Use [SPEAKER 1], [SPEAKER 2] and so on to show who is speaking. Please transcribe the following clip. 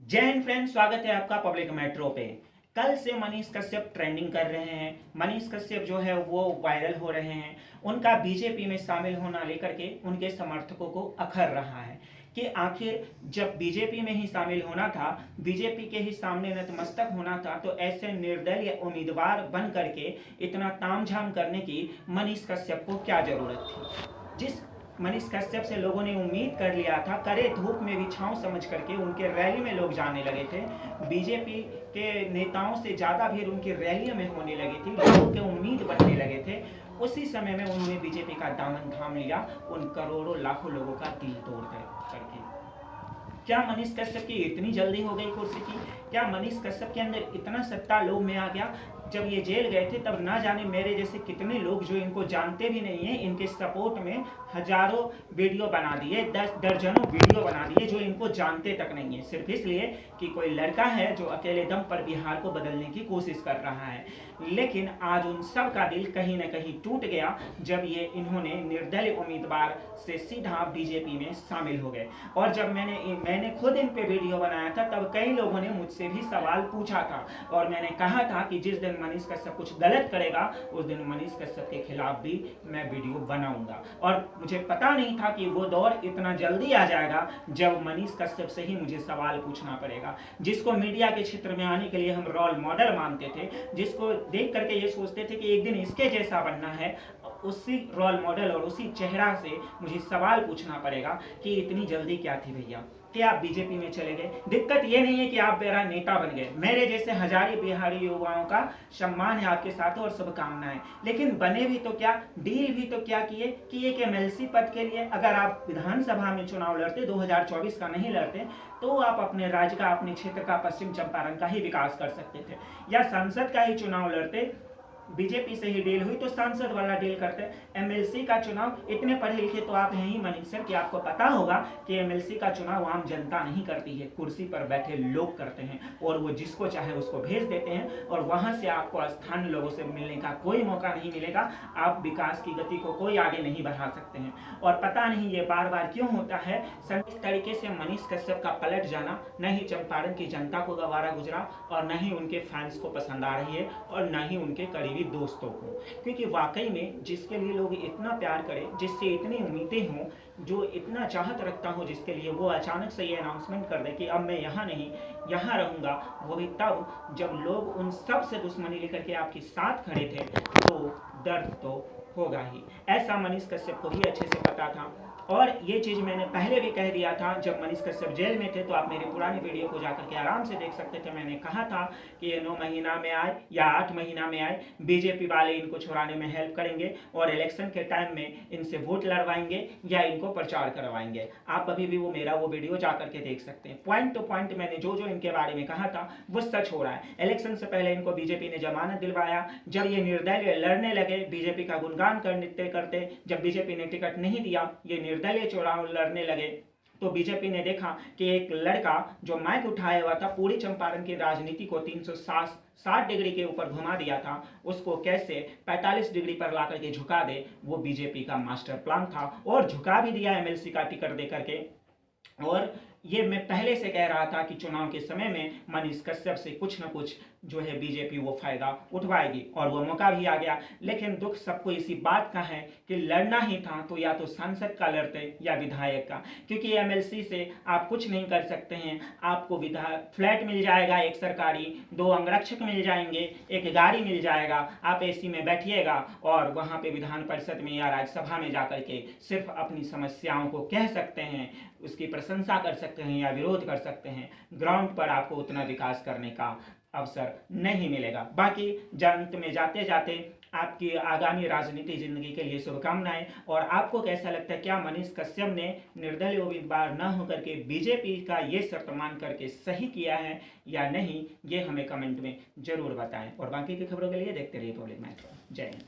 [SPEAKER 1] जय हिंद फ्रेंड्स, स्वागत है आपका पब्लिक मेट्रो पे। कल से मनीष कश्यप ट्रेंडिंग कर रहे हैं। मनीष कश्यप जो है वो वायरल हो रहे हैं। उनका बीजेपी में शामिल होना लेकर के उनके समर्थकों को अखर रहा है कि आखिर जब बीजेपी में ही शामिल होना था, बीजेपी के ही सामने नतमस्तक होना था, तो ऐसे निर्दलीय उम्मीदवार बन करके इतना तामझाम करने की मनीष कश्यप को क्या जरूरत थी। जिस मनीष कश्यप से लोगों ने उम्मीद कर लिया था, करे धूप में भी छांव समझ करके उनके रैली में लोग जाने लगे थे। बीजेपी के नेताओं से ज़्यादा भीड़ उनकी रैलियों में होने लगी थी, लोगों के उम्मीद बनने लगे थे। उसी समय में उन्होंने बीजेपी का दामन थाम लिया, उन करोड़ों लाखों लोगों का दिल तोड़ करके। क्या मनीष कश्यप की इतनी जल्दी हो गई कुर्सी की? क्या मनीष कश्यप के अंदर इतना सत्ता लोभ में आ गया? जब ये जेल गए थे तब ना जाने मेरे जैसे कितने लोग जो इनको जानते भी नहीं है, इनके सपोर्ट में हजारों वीडियो बना दिए, दर्जनों वीडियो बना दिए जो इनको जानते तक नहीं है, सिर्फ इसलिए कि कोई लड़का है जो अकेले दम पर बिहार को बदलने की कोशिश कर रहा है। लेकिन आज उन सब का दिल कहीं ना कहीं टूट गया जब ये इन्होंने निर्दलीय उम्मीदवार से सीधा बीजेपी में शामिल हो गए। और जब मैंने खुद इन पे वीडियो बनाया था, तब कई लोगों ने मुझसे भी सवाल पूछा था और मैंने कहा था कि जिस दिन मनीष कश्यप कुछ गलत करेगा उस दिन मनीष कश्यप के खिलाफ भी मैं वीडियो बनाऊंगा। और मुझे पता नहीं था कि वो दौर इतना जल्दी आ जाएगा जब मनीष कश्यप से ही मुझे सवाल पूछना पड़ेगा, जिसको मीडिया के क्षेत्र में आने के लिए हम रोल मॉडल मानते थे, जिसको देख करके ये सोचते थे कि एक दिन इसके जैसा बनना है, उसी रोल मॉडल और उसी चेहरा से मुझे सवाल पूछना पड़ेगा कि इतनी जल्दी क्या थी भैया कि आप बीजेपी में चले गए। दिक्कत ये नहीं है कि आप मेरा नेता बन गए, मेरे जैसे हजारों बिहारी युवाओं का सम्मान है आपके साथ और शुभकामनाएं, लेकिन बने भी तो क्या, डील भी तो क्या किए कि एक एमएलसी पद के लिए अगर आप विधानसभा में चुनाव लड़ते, 2024 का नहीं लड़ते, तो आप अपने राज्य का, अपने क्षेत्र का, पश्चिम चंपारण का ही विकास कर सकते थे, या सांसद का ही चुनाव लड़ते। बीजेपी से ही डील हुई तो सांसद वाला डील करते। एमएलसी का चुनाव, इतने पढ़े लिखे तो आप हैं ही मनीष सर कि आपको पता होगा कि एमएलसी का चुनाव आम जनता नहीं करती है, कुर्सी पर बैठे लोग करते हैं और वो जिसको चाहे उसको भेज देते हैं और वहां से आपको स्थानीय लोगों से मिलने का कोई मौका नहीं मिलेगा, आप विकास की गति को कोई आगे नहीं बढ़ा सकते हैं। और पता नहीं ये बार बार क्यों होता है। इस तरीके से मनीष कश्यप का पलट जाना न ही चंपारण की जनता को गवारा गुजरा और न ही उनके फैंस को पसंद आ रही है और न ही उनके करीबी दोस्तों को, क्योंकि वाकई में जिसके लिए लोग इतना प्यार करें, जिससे इतनी उम्मीदें हों, जो इतना चाहत रखता हो जिसके लिए, वो अचानक से ये अनाउंसमेंट कर दे कि अब मैं यहाँ नहीं यहाँ रहूँगा, वो भी तब जब लोग उन सब से दुश्मनी लेकर के आपके साथ खड़े थे, तो दर्द तो होगा ही। ऐसा मनीष कश्यप को भी अच्छे से पता था और ये चीज़ मैंने पहले भी कह दिया था जब मनीष कश्यप जेल में थे, तो आप मेरी पुरानी वीडियो को जाकर के आराम से देख सकते थे। मैंने कहा था कि ये 9 महीना में आए या 8 महीना में आए, बीजेपी वाले इनको छुड़ाने में हेल्प करेंगे और इलेक्शन के टाइम में इनसे वोट लड़वाएंगे या इनको प्रचार करवाएंगे। आप अभी भी वो वीडियो जाकर के देख सकते हैं। पॉइंट टू पॉइंट मैंने जो जो इनके बारे में कहा था वो सच हो रहा है। इलेक्शन से पहले इनको बीजेपी ने जमानत दिलवाया, जब ये निर्दलीय लड़ने लगे, बीजेपी का गुणगान करते, जब बीजेपी ने टिकट नहीं दिया, ये निर्दलीय चुनाव लड़ने लगे, तो बीजेपी ने देखा कि एक लड़का जो माइक उठाया हुआ था, पूरी चंपारण की राजनीति को 360 डिग्री के ऊपर घुमा दिया था, उसको कैसे 45 डिग्री पर ला करके झुका दे, वो बीजेपी का मास्टर प्लान था और झुका भी दिया एमएलसी का टिकट दे करके। और ये मैं पहले से कह रहा था कि चुनाव के समय में मनीष कश्यप से कुछ न कुछ जो है बीजेपी वो फायदा उठवाएगी और वो मौका भी आ गया। लेकिन दुख सबको इसी बात का है कि लड़ना ही था तो या तो सांसद का लड़ते या विधायक का, क्योंकि एमएलसी से आप कुछ नहीं कर सकते हैं। आपको फ्लैट मिल जाएगा, एक सरकारी, 2 अंगरक्षक मिल जाएंगे, एक गाड़ी मिल जाएगा, आप एसी में बैठिएगा और वहाँ पे विधान परिषद में या राज्यसभा में जाकर के सिर्फ अपनी समस्याओं को कह सकते हैं, उसकी प्रशंसा कर सकते हैं या विरोध कर सकते हैं। ग्राउंड पर आपको उतना विकास करने का अवसर नहीं मिलेगा। बाकी अंत में जाते जाते आपकी आगामी राजनीतिक जिंदगी के लिए शुभकामनाएं। और आपको कैसा लगता है, क्या मनीष कश्यप ने निर्दलीय उम्मीदवार न होकर के बीजेपी का ये शर्त मान करके सही किया है या नहीं, ये हमें कमेंट में जरूर बताएं। और बाकी की खबरों के लिए देखते रहिए पब्लिक मेट्रो। जय हिंद।